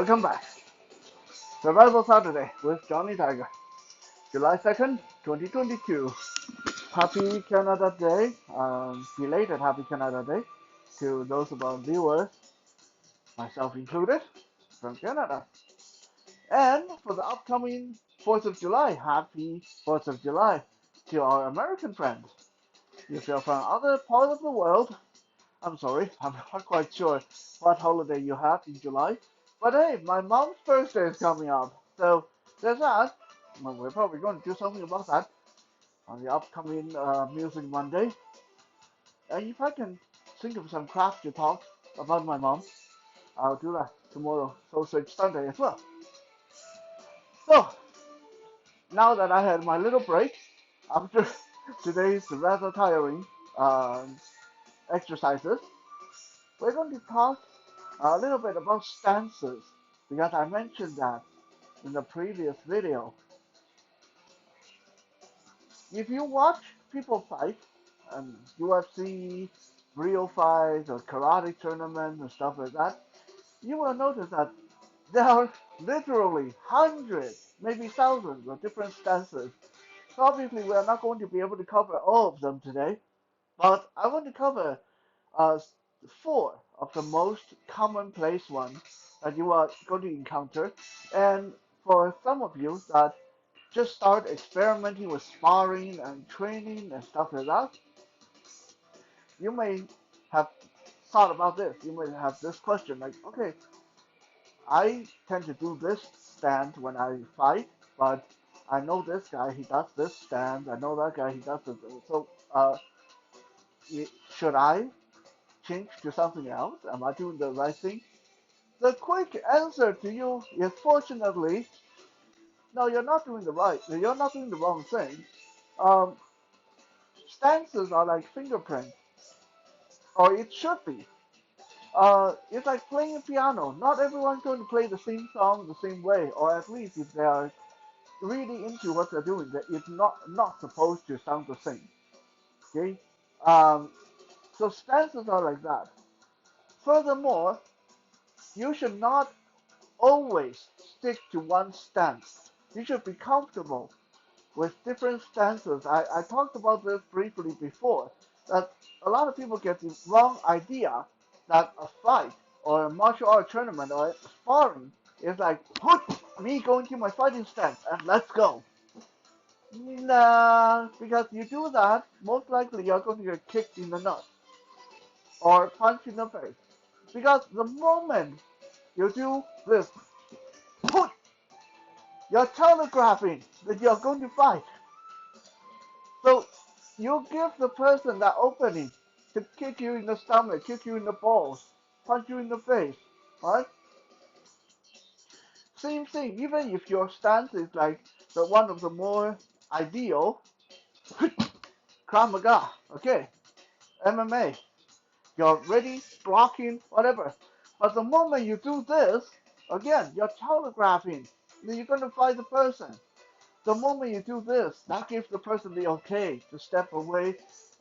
Welcome back. Survival Saturday with Johnny Tiger. July 2nd, 2022. Happy Canada Day. Belated Happy Canada Day to those of our viewers, myself included, from Canada. And for the upcoming 4th of July, happy 4th of July to our American friends. If you're from other parts of the world, I'm sorry, I'm not quite sure what holiday you have in July. But hey, my mom's birthday is coming up, so there's that. Well, we're probably going to do something about that on the upcoming Music Monday. And if I can think of some crap to talk about my mom, I'll do that tomorrow, Sausage Sunday as well. So, now that I had my little break after today's rather tiring um exercises, we're going to talk a little bit about stances because I mentioned that in the previous video. If you watch people fight, UFC, real fights, or karate tournaments and stuff like that, you will notice that there are literally hundreds, maybe thousands of different stances. So obviously we are not going to be able to cover all of them today, but I want to cover uh, four of the most commonplace ones that you are going to encounter. And for some of you that just start experimenting with sparring and training and stuff like that, you may have thought about this. You may have this question like, okay, I tend to do this stand when I fight, but I know this guy, he does this stand. I know that guy, he does this. So, should I change to something else? Am I doing the right thing? The quick answer to you is fortunately, no, you're not doing the right. You're not doing the wrong thing. Um, Stances are like fingerprints, or it should be. It's like playing a piano. Not everyone's going to play the same song the same way, or at least if they are really into what they're doing, that it's not supposed to sound the same. Okay. Um, so stances are like that. Furthermore, you should not always stick to one stance. You should be comfortable with different stances. I talked about this briefly before, that a lot of people get the wrong idea that a fight or a martial art tournament or sparring is like, put me going to my fighting stance and let's go. Nah, because you do that, most likely you're going to get kicked in the nuts or punched in the face. Because the moment you do this, put, you're telegraphing that you're going to fight. So you give the person that opening to kick you in the stomach, kick you in the balls, punch you in the face, right? Same thing, even if your stance is like the one of the more ideal, Krav Maga, okay, MMA, you're ready, blocking, whatever. But the moment you do this, again, you're telegraphing that you're going to fight the person. The moment you do this, that gives the person the okay to step away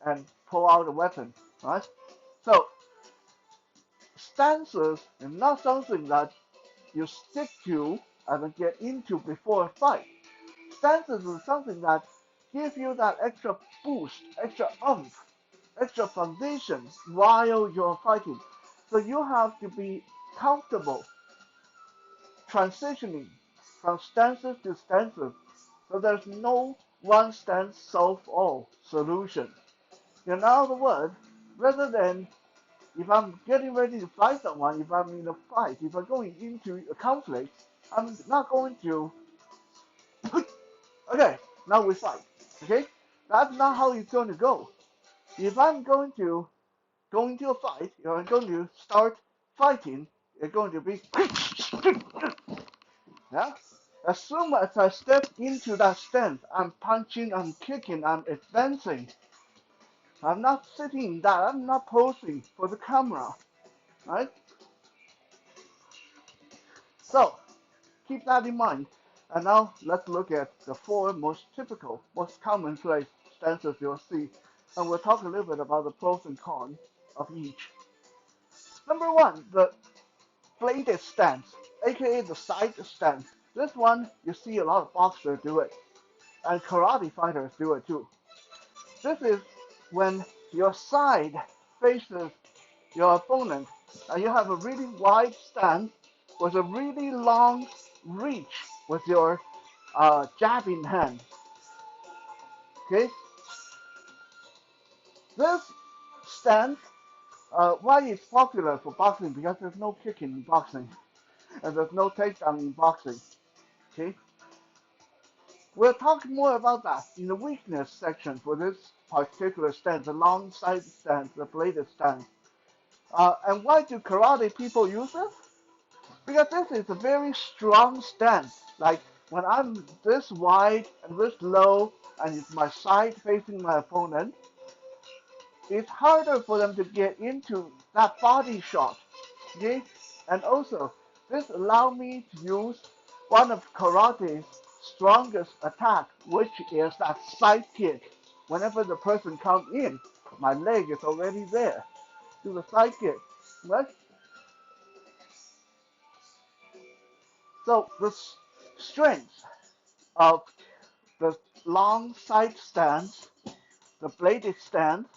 and pull out a weapon, right? So stances is not something that you stick to and get into before a fight. Stances is something that gives you that extra boost, extra oomph, extra foundation while you're fighting. So you have to be comfortable transitioning from stances to stances. So there's no one stance solve all solution. In other words, rather than if I'm getting ready to fight someone, if I'm in a fight, if I'm going into a conflict, I'm not going to, okay, now we fight. Okay? That's not how it's going to go. If I'm going to go into a fight, if I'm going to start fighting, it's going to be, yeah? As soon as I step into that stance, I'm punching, I'm kicking, I'm advancing. I'm not sitting in that, I'm not posing for the camera, right? So, keep that in mind. And now let's look at the four most typical, most commonplace stances you'll see. And we'll talk a little bit about the pros and cons of each. Number one, the bladed stance. aka the side stance. This one, you see a lot of boxers do it, and karate fighters do it too. This is when your side faces your opponent, and you have a really wide stance with a really long reach with your jabbing hand. Okay, this stance, why it's popular for boxing? Because there's no kicking in boxing, and there's no takedown in boxing. Okay, we'll talk more about that in the weakness section for this particular stance, the long side stance, the bladed stance. And why do karate people use this? Because this is a very strong stance. Like when I'm this wide and this low, and it's my side facing my opponent, it's harder for them to get into that body shot. Okay? And also, this allows me to use one of karate's strongest attack, which is that side kick. Whenever the person comes in, my leg is already there. Do the side kick. Right? So the strength of the long side stance, the bladed stance,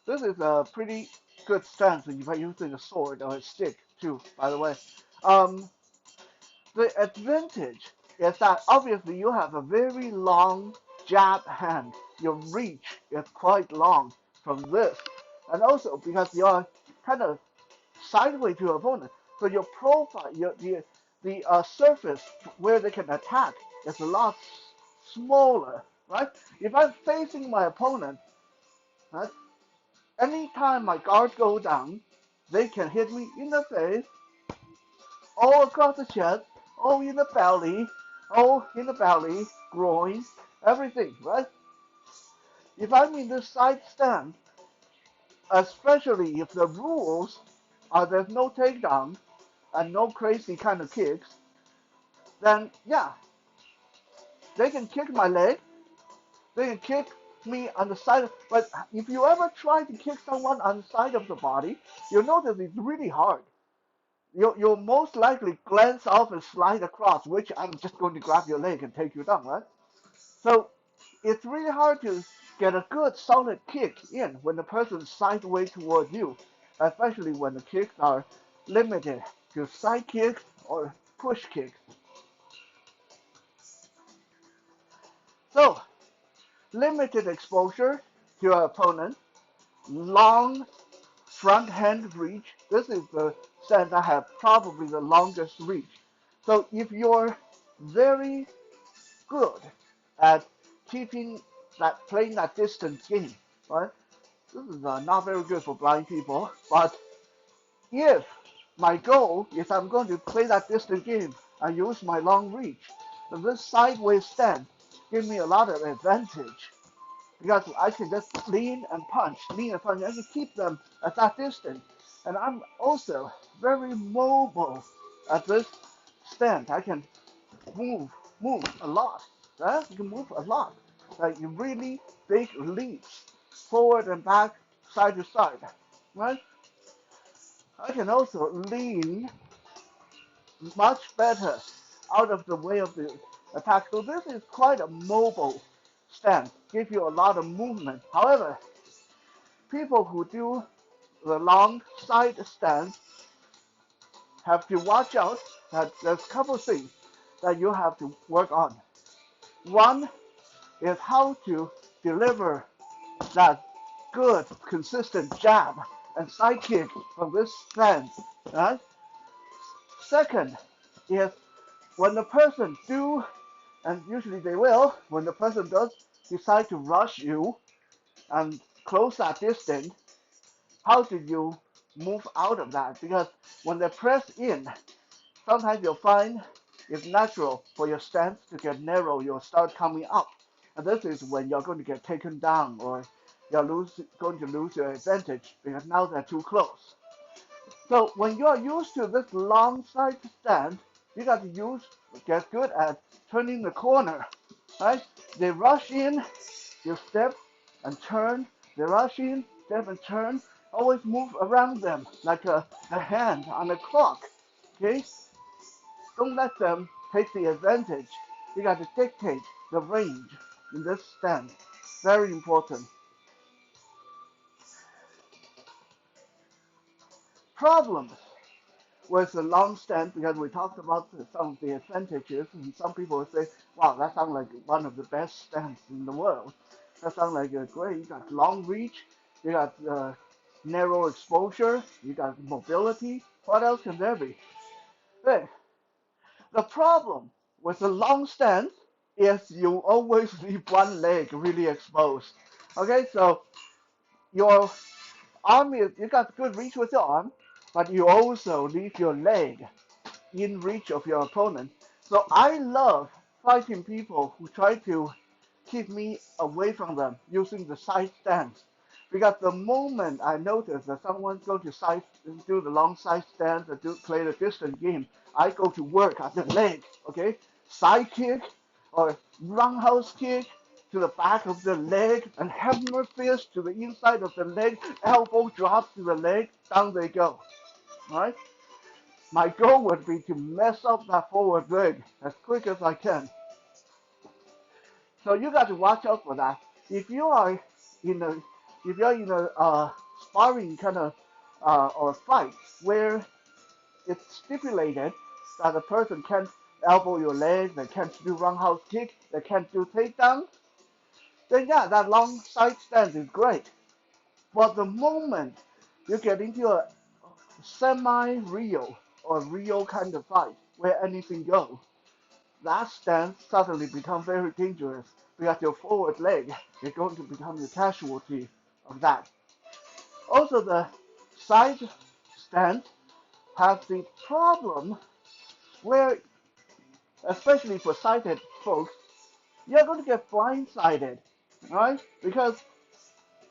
this is a pretty good stance if you're using a sword or a stick too, by the way. Um, the advantage is that obviously you have a very long jab hand. Your reach is quite long from this. And also because you're kind of sideways to your opponent, so your profile, the surface where they can attack is a lot smaller, right? If I'm facing my opponent, right, anytime my guard go down, they can hit me in the face, all across the chest, all in the belly, groin, everything, right? If I'm in this side stand, especially if the rules are there's no takedown and no crazy kind of kicks, then yeah, they can kick my leg, they can kick me on the side. But if you ever try to kick someone on the side of the body, you'll notice it's really hard. You'll most likely glance off and slide across, which I'm just going to grab your leg and take you down, right? So it's really hard to get a good solid kick in when the person's sideways towards you, especially when the kicks are limited to side kicks or push kicks. So limited exposure to your opponent, long front hand reach. This is the stance that have probably the longest reach. So if you're very good at keeping that playing that distance game, right? This is not very good for blind people, but if my goal is I'm going to play that distance game and use my long reach, then this sideways stance gives me a lot of advantage because I can just lean and punch, and just keep them at that distance. And I'm also very mobile at this stance. I can move, move a lot. Right? You can move a lot. Like you really big leaps forward and back, side to side. Right? I can also lean much better out of the way of the attack. So this is quite a mobile stance. Give you a lot of movement. However, people who do the long side stance have to watch out that there's a couple of things that you have to work on. One is how to deliver that good, consistent jab and side kick from this stance. Right? Second is when the person do, and usually they will, when the person does decide to rush you and close that distance, how did you move out of that? Because when they press in, sometimes you'll find it's natural for your stance to get narrow. You'll start coming up. And this is when you're going to get taken down or going to lose your advantage because now they're too close. So when you're used to this long side stance, you got to get good at turning the corner, right? They rush in, you step and turn. They rush in, step and turn. Always move around them like a hand on a clock. Okay? Don't let them take the advantage. You got to dictate the range in this stance. Very important. Problems with the long stance, because we talked about some of the advantages, and some people will say, wow, that sounds like one of the best stance in the world. That sounds like great. You got long reach, you got narrow exposure, you got mobility. What else can there be? Hey, the problem with the long stance is you always leave one leg really exposed. Okay, so your arm is, you got good reach with your arm, but you also leave your leg in reach of your opponent. So I love fighting people who try to keep me away from them using the side stance. Because the moment I notice that someone's going to do the long side stance and play the distant game, I go to work at the leg, okay? Side kick or roundhouse kick to the back of the leg and hammer fist to the inside of the leg, elbow drop to the leg, down they go, right? My goal would be to mess up that forward leg as quick as I can. So you got to watch out for that. If you are in a if you're in a sparring kind of or fight where it's stipulated that the person can't elbow your leg, they can't do roundhouse kick, they can't do takedown, then yeah, that long side stance is great. But the moment you get into a semi-real or real kind of fight where anything goes, that stance suddenly becomes very dangerous because your forward leg is going to become the casualty of that. Also, the side stance has the problem where, especially for sighted folks, you're going to get blindsided, right? Because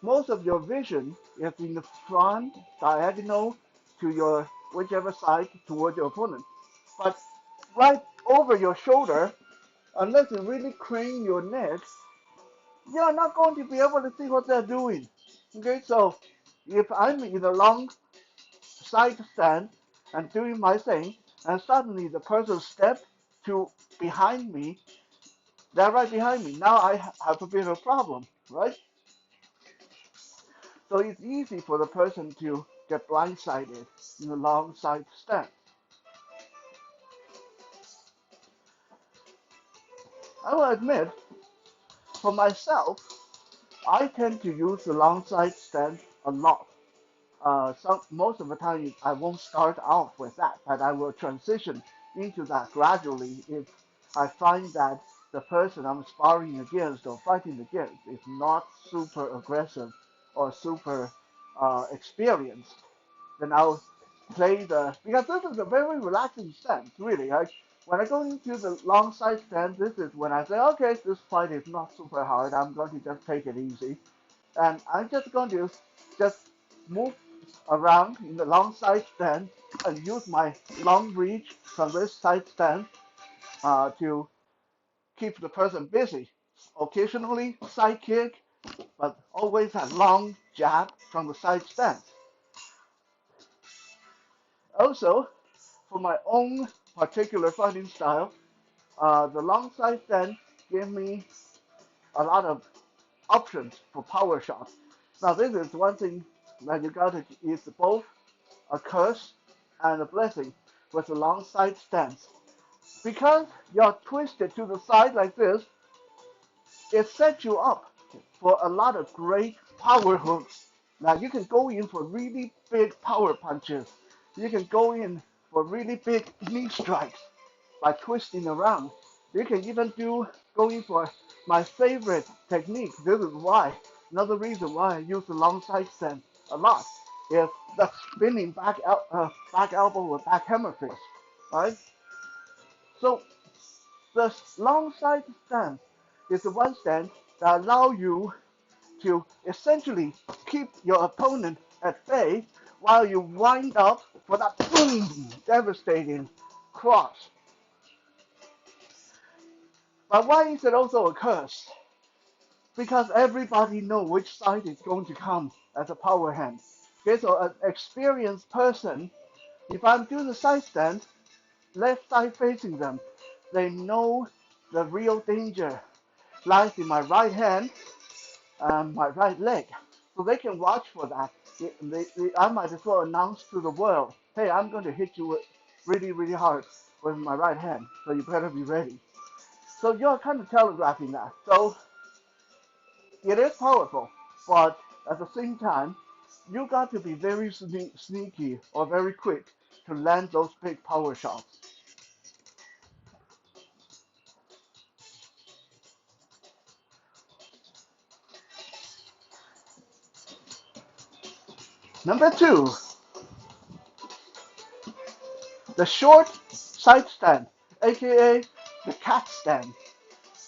most of your vision is in the front, diagonal to your whichever side toward your opponent. But right over your shoulder, unless you really crane your neck, you're not going to be able to see what they're doing. Okay, so if I'm in a long side stand and doing my thing, and suddenly the person steps to behind me, they're right behind me. Now I have a bit of a problem, right? So it's easy for the person to get blindsided in a long side stand. I will admit, for myself, I tend to use the long side stand a lot. Most of the time I won't start off with that, but I will transition into that gradually if I find that the person I'm sparring against or fighting against is not super aggressive or super experienced. Then I'll play the, because this is a very relaxing stance, really. When I go into the long side stance, this is when I say, okay, this fight is not super hard. I'm going to just take it easy, and I'm just going to just move around in the long side stand and use my long reach from this side stand to keep the person busy. Occasionally side kick, but always a long jab from the side stand. Also, for my own particular fighting style, the long side stand gave me a lot of options for power shots. Now this is one thing that you got to is both a curse and a blessing with a long side stance. Because you're twisted to the side like this, it sets you up for a lot of great power hooks. Now you can go in for really big power punches. You can go in for really big knee strikes by twisting around. You can even go in for my favorite technique. This is why, another reason why I use the long side stance a lot is the spinning back elbow or back hammer fist, right? So the long side stance is the one stance that allows you to essentially keep your opponent at bay while you wind up for that boom, devastating cross. But why is it also a curse? Because everybody knows which side is going to come as a power hand. Okay, so an experienced person, if I'm doing the side stand, left side facing them, they know the real danger lies in my right hand and my right leg. So they can watch for that. I might as well announce to the world, hey, I'm going to hit you really, really hard with my right hand, so you better be ready. So you're kind of telegraphing that. So it is powerful, but at the same time, you got to be very sneaky or very quick to land those big power shots. Number two, the short side stand, aka the cat stand.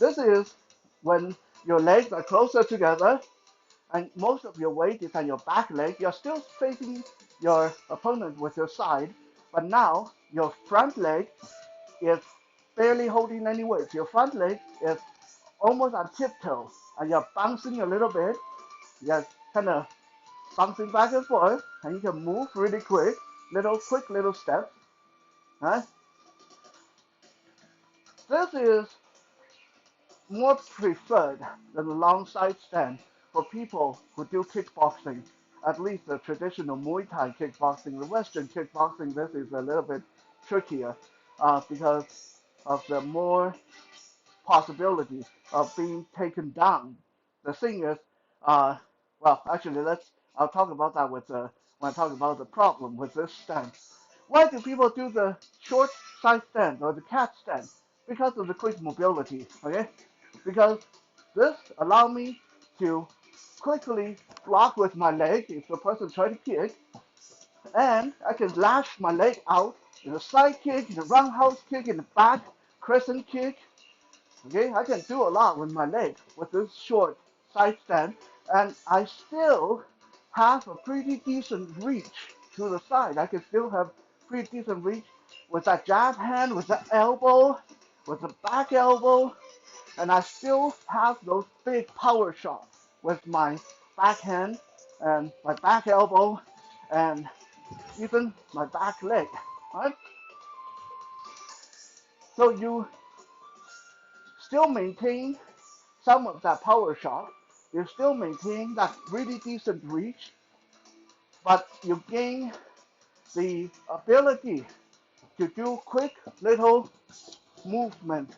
This is when your legs are closer together and most of your weight is on your back leg. You're still facing your opponent with your side, but now your front leg is barely holding any weight. Your front leg is almost on tiptoe, and you're bouncing a little bit. You're kind of bouncing back and forth, and you can move really quick, quick little steps. Right? This is more preferred than the long side stand for people who do kickboxing. At least the traditional Muay Thai kickboxing, the Western kickboxing, this is a little bit trickier because of the more possibility of being taken down. The thing is, uh, well, actually, I'll talk about that when I talk about the problem with this stand. Why do people do the short side stand or the cat stand? Because of the quick mobility, okay? Because this allow me to quickly block with my leg if the person tries to kick, and I can lash my leg out in a side kick, in a roundhouse kick, in the back crescent kick. Okay, I can do a lot with my leg with this short side stand, and I still have a pretty decent reach to the side. I can still have pretty decent reach with that jab hand, with the elbow, with the back elbow, and I still have those big power shots with my backhand and my back elbow and even my back leg. Right? So you still maintain some of that power shot. You still maintain that really decent reach, but you gain the ability to do quick little movement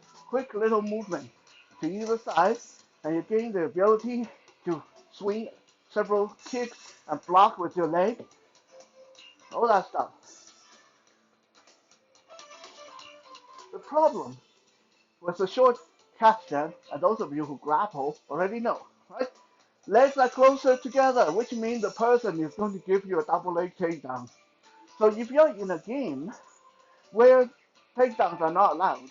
to either side, and you gain the ability to swing several kicks and block with your leg, all that stuff. The problem with the short cat stand, and those of you who grapple already know, right? Legs are closer together, which means the person is going to give you a double leg takedown. So if you're in a game where takedowns are not allowed,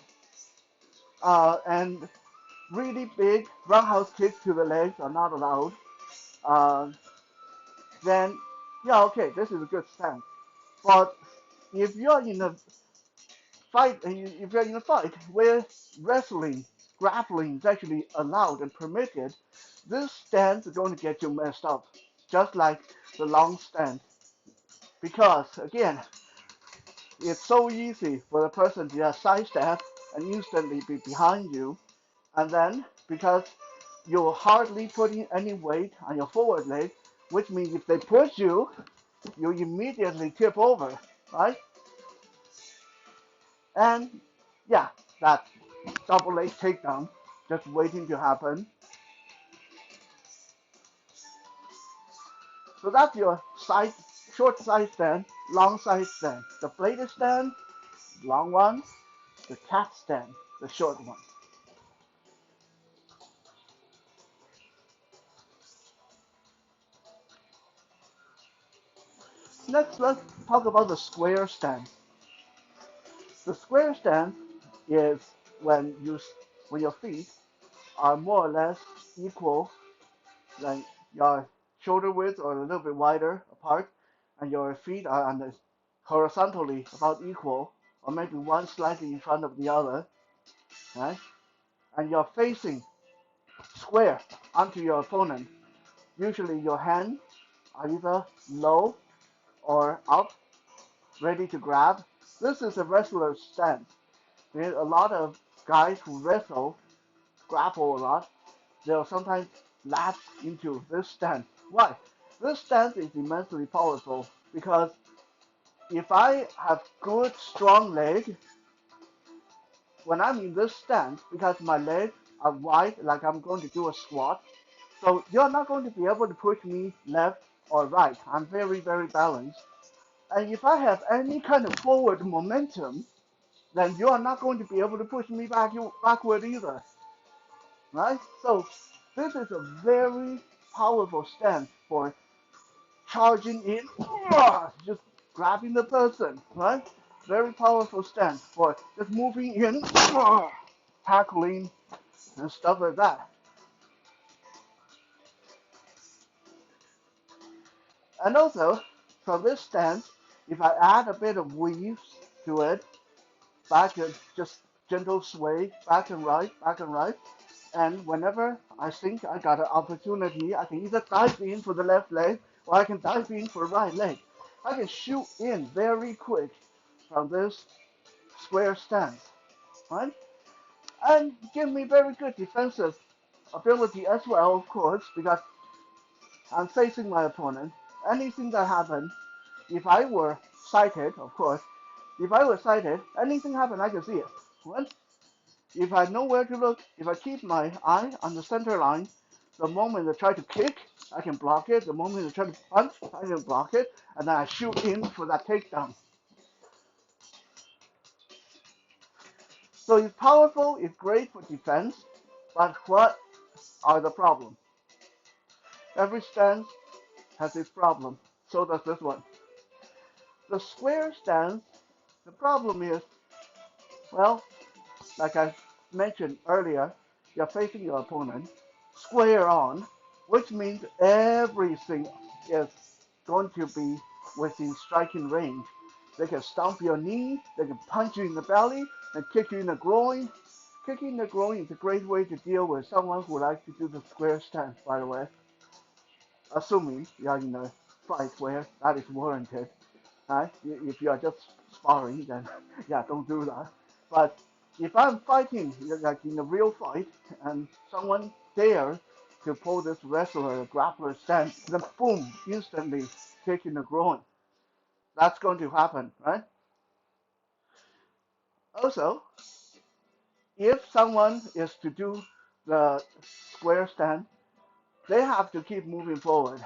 and really big roundhouse kicks to the legs are not allowed, uh, then yeah, okay, this is a good stance. But if you're in a if you're in a fight where wrestling, grappling is actually allowed and permitted, this stance is going to get you messed up, just like the long stance. Because again, it's so easy for the person to just sidestep and instantly be behind you, and then because you're hardly putting any weight on your forward leg, which means if they push you, you immediately tip over, right? And yeah, that double leg takedown just waiting to happen. So that's your short side stand, long side stand. The bladed stand, long one. The cat stand, the short one. Next, let's talk about the square stand. The square stand is when your feet are more or less equal, like your shoulder width or a little bit wider apart, and your feet are on the horizontally about equal, or maybe one slightly in front of the other, right? And you're facing square onto your opponent. Usually your hands are either low or up, ready to grab, This is a wrestler's stance. There's a lot of guys who wrestle, grapple a lot. They'll sometimes lapse into this stance. Why? This stance is immensely powerful because if I have good strong leg, when I'm in this stance, because my legs are wide, like I'm going to do a squat, so you're not going to be able to push me left or right. I'm very, very balanced. And if I have any kind of forward momentum, then you are not going to be able to push me backward either, right? So this is a very powerful stance for charging in, just grabbing the person, right? Very powerful stance for just moving in, tackling and stuff like that. And also, from this stance, if I add a bit of weaves to it, back and just gentle sway, back and right, and whenever I think I got an opportunity, I can either dive in for the left leg or I can dive in for the right leg. I can shoot in very quick from this square stance, right? And give me very good defensive ability as well, of course, because I'm facing my opponent. Anything that happens, if I were sighted, of course, if I were sighted, anything happen, I can see it. Right? If I know where to look, if I keep my eye on the center line, the moment they try to kick, I can block it. The moment they try to punch, I can block it, and then I shoot in for that takedown. So it's powerful, it's great for defense, but what are the problems? Every stance has its problem. So does this one. The square stance, the problem is, well, like I mentioned earlier, you're facing your opponent square on, which means everything is going to be within striking range. They can stomp your knee, they can punch you in the belly, and kick you in the groin. Kicking in the groin is a great way to deal with someone who likes to do the square stance, by the way, assuming you're in a fight where that is warranted. Right? If you are just sparring, then yeah, don't do that. But if I'm fighting, like in a real fight, and someone dares to pull this wrestler, grappler stance, then boom, instantly kick in the groin. That's going to happen, right? Also, if someone is to do the square stand, they have to keep moving forward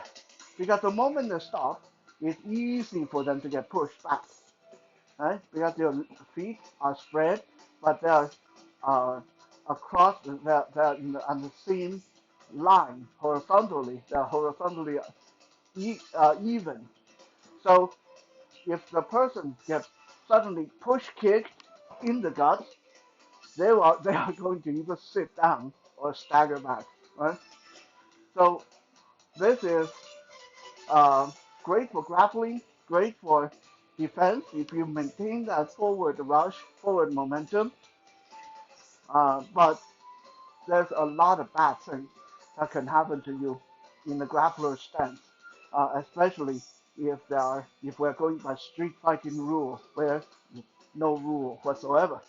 because the moment they stop, it's easy for them to get pushed back, right? Because their feet are spread, but they're uh, across, they're on the same line horizontally. They're horizontally even. So if the person gets suddenly push kicked in the guts, they are going to either sit down or stagger back, right? So this is uh, great for grappling, great for defense if you maintain that forward rush, forward momentum. But there's a lot of bad things that can happen to you in the grappler stance, especially if we're going by street fighting rule, where no rule whatsoever.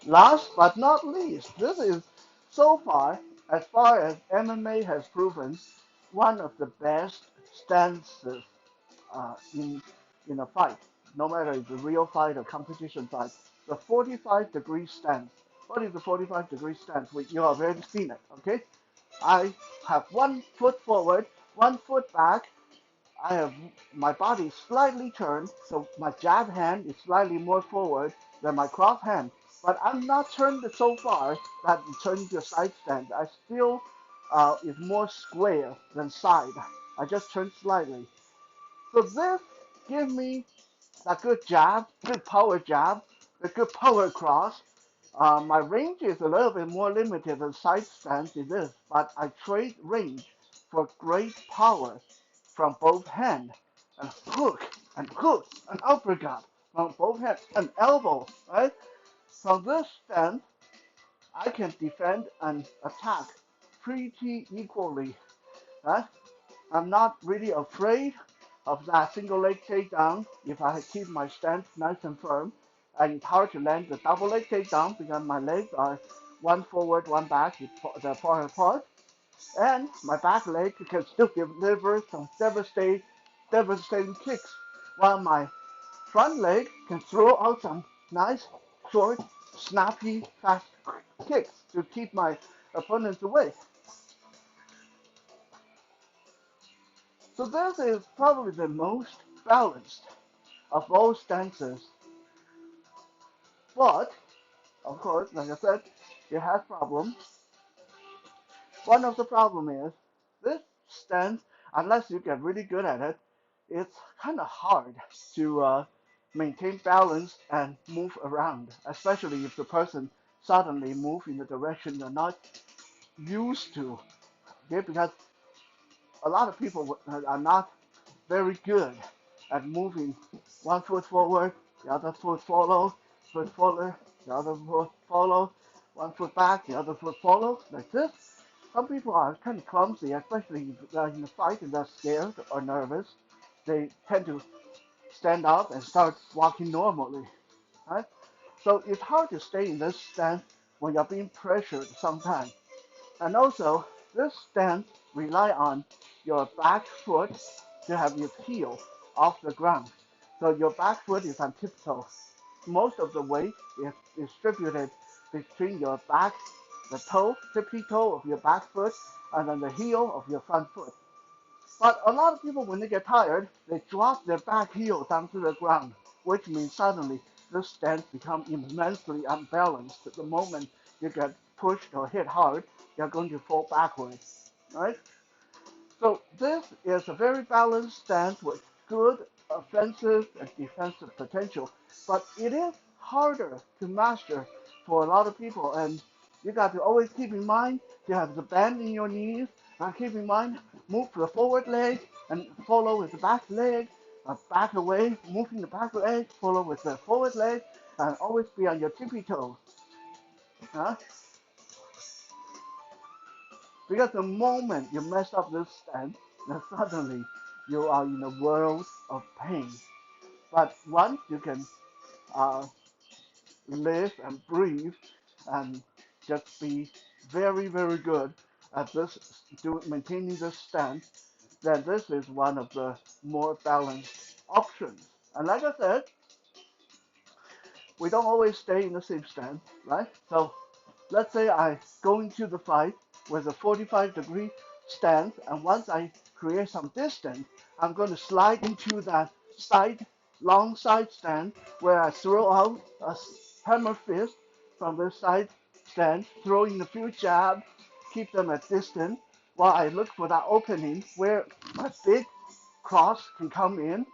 Last but not least, this is so far, as far as MMA has proven, one of the best stances in a fight, no matter if it's a real fight or competition fight. The 45-degree stance. What is the 45-degree stance? You have already seen it, okay? I have one foot forward, one foot back. I have my body slightly turned, so my jab hand is slightly more forward than my cross hand. But I'm not turned so far that it turns to a side stand. I still is more square than side. I just turn slightly. So this gives me a good jab, good power jab, a good power cross. My range is a little bit more limited than side stance it is, but I trade range for great power from both hands, and hook and uppercut from both hands, and elbow, right? From this stance, I can defend and attack pretty equally. Right? I'm not really afraid of that single leg takedown if I keep my stance nice and firm. And it's hard to land the double leg takedown because my legs are one forward, one back, they're far apart. And my back leg can still deliver some devastating kicks, while my front leg can throw out some nice, short, snappy, fast kicks to keep my opponents away. So this is probably the most balanced of all stances. But, of course, like I said, it has problems. One of the problem is this stance, unless you get really good at it, it's kind of hard to maintain balance and move around, especially if the person suddenly move in the direction you're not used to. Okay, because a lot of people are not very good at moving one foot forward, the other foot follow, the other foot follow, one foot back, the other foot follow, like this. Some people are kind of clumsy, especially if they're in a fight and they're scared or nervous. They tend to stand up and start walking normally, right? So it's hard to stay in this stance when you're being pressured sometimes. And also, this stance rely on your back foot to have its heel off the ground. So your back foot is on tiptoe. Most of the weight is distributed between your back, the toe, tippy toe of your back foot, and then the heel of your front foot. But a lot of people, when they get tired, they drop their back heel down to the ground, which means suddenly this stance becomes immensely unbalanced. The moment you get pushed or hit hard, you're going to fall backwards, right? So this is a very balanced stance with good offensive and defensive potential, but it is harder to master for a lot of people. And you got to always keep in mind you have the bend in your knees, and keep in mind move the forward leg and follow with the back leg, back away, moving the back leg, follow with the forward leg, and always be on your tippy toes. Huh? Because the moment you mess up this stance, then suddenly you are in a world of pain. But once you can uh, live and breathe and just be very, very good at this, maintaining this stance, then this is one of the more balanced options. And like I said, we don't always stay in the same stance, right? So let's say I go into the fight with a 45-degree stance, and once I create some distance, I'm going to slide into that long side stance where I throw out a hammer fist from the side stance, throwing a few jabs, keep them at distance, while I look for that opening where my big cross can come in.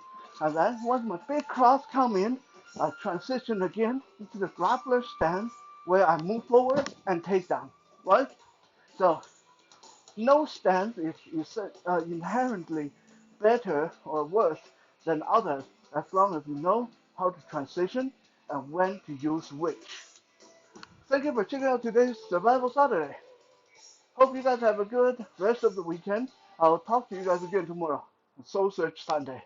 And then once my big cross come in, I transition again into the grappler stance where I move forward and take down, right? So no stance is inherently better or worse than others as long as you know how to transition and when to use which. Thank you for checking out today's Survival Saturday. Hope you guys have a good rest of the weekend. I'll talk to you guys again tomorrow on Soul Search Sunday.